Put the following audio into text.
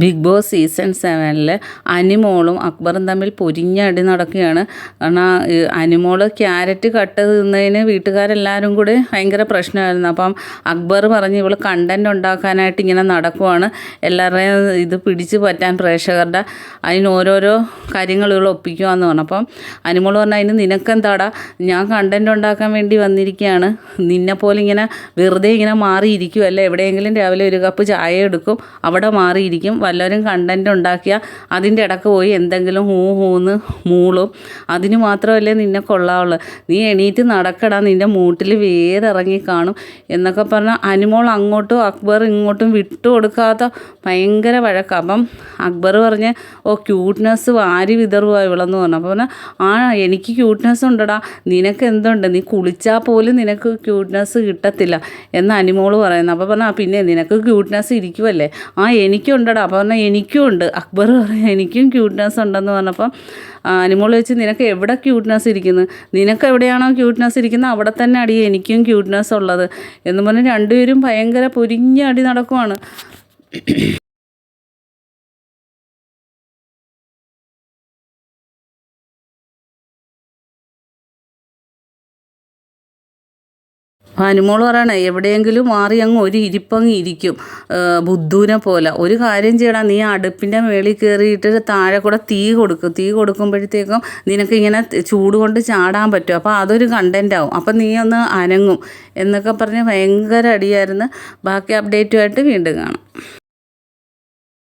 Big boss season 7 അനിമോളും അക്ബറും തമ്മിൽ പൊരിഞ്ഞടി നടക്കുകയാണ്. കാരണം അനിമോൾ ക്യാരറ്റ് കട്ട് തിന്നതിന് വീട്ടുകാരെല്ലാവരും കൂടി ഭയങ്കര പ്രശ്നമായിരുന്നു. അപ്പം അക്ബർ പറഞ്ഞ് ഇവൾ കണ്ടൻറ് ഉണ്ടാക്കാനായിട്ട് ഇങ്ങനെ നടക്കുവാണ്, എല്ലാവരുടെയും ഇത് പിടിച്ച് പറ്റാൻ പ്രേക്ഷകരുടെ, അതിന് ഓരോരോ കാര്യങ്ങൾ ഇവൾ ഒപ്പിക്കുവാന്ന് പറഞ്ഞു. അപ്പം അനിമോൾ പറഞ്ഞു, അതിന് നിനക്കെന്താടാ, ഞാൻ കണ്ടൻറ് ഉണ്ടാക്കാൻ വേണ്ടി വന്നിരിക്കുകയാണ്, നിന്നെപ്പോലെ ഇങ്ങനെ വെറുതെ ഇങ്ങനെ മാറിയിരിക്കുമല്ലേ, എവിടെയെങ്കിലും രാവിലെ ഒരു കപ്പ് ചായ എടുക്കും, അവിടെ മാറിയിരിക്കും, വല്ലവരും കണ്ടൻറ് ഉണ്ടാക്കിയാൽ അതിൻ്റെ ഇടയ്ക്ക് പോയി എന്തെങ്കിലും ഹൂന്ന് മൂളും, അതിന് മാത്രമല്ലേ നിന്നെ കൊള്ളാവുള്ളൂ, നീ എണീറ്റ് നടക്കടാ, നിൻ്റെ മൂട്ടിൽ വേരിറങ്ങി കാണും എന്നൊക്കെ പറഞ്ഞാൽ അനിമോൾ അങ്ങോട്ടും അക്ബർ ഇങ്ങോട്ടും വിട്ടു കൊടുക്കാത്ത ഭയങ്കര വഴക്കാം. അപ്പം അക്ബർ പറഞ്ഞ്, ഓ ക്യൂട്ട്നെസ് വാരി വിതറുക ഇവളെന്ന് പറഞ്ഞു. അപ്പോൾ പറഞ്ഞാൽ എനിക്ക് ക്യൂട്ട്നെസ് ഉണ്ടടാ, നിനക്ക് എന്തുണ്ട്, നീ കുളിച്ചാൽ പോലും നിനക്ക് ക്യൂട്ട്നെസ് കിട്ടത്തില്ല എന്ന് അനിമോൾ പറയുന്നത്. അപ്പോൾ പറഞ്ഞാൽ പിന്നെ നിനക്ക് ക്യൂട്ട്നെസ് ഇരിക്കുമല്ലേ, എനിക്കുണ്ടടാ. അപ്പോൾ പറഞ്ഞാൽ എനിക്കും ഉണ്ട്. അക്ബർ പറയാം എനിക്കും ക്യൂട്ട്നെസ് ഉണ്ടെന്ന് പറഞ്ഞപ്പം അനിമോൾ വെച്ച്, നിനക്ക് എവിടെ ക്യൂട്ട്നെസ് ഇരിക്കുന്നത്, നിനക്ക് എവിടെയാണോ ക്യൂട്ട്നെസ് ഇരിക്കുന്നത് അവിടെ തന്നെ അടി എനിക്കും ക്യൂട്ട്നെസ് ഉള്ളത് എന്ന് പറഞ്ഞ് രണ്ടുപേരും ഭയങ്കര പൊരിഞ്ഞ അടി നടക്കുവാണ്. അനിമോൾ പറയണേ, എവിടെയെങ്കിലും മാറി അങ്ങ് ഒരു ഇരിപ്പങ്ങ് ഇരിക്കും ബുദ്ധൂനെ പോലെ. ഒരു കാര്യം ചെയ്യണം, നീ അടുപ്പിൻ്റെ മേളിൽ കയറിയിട്ട് താഴെ കൂടെ തീ കൊടുക്കും, തീ കൊടുക്കുമ്പോഴത്തേക്കും നിനക്കിങ്ങനെ ചൂട് കൊണ്ട് ചാടാൻ പറ്റും, അപ്പോൾ അതൊരു കണ്ടൻ്റ് ആവും, അപ്പം നീ ഒന്ന് അനങ്ങും എന്നൊക്കെ പറഞ്ഞ് ഭയങ്കര അടിയായിരുന്നു. ബാക്കി അപ്ഡേറ്റുമായിട്ട് വീണ്ടും കാണാം.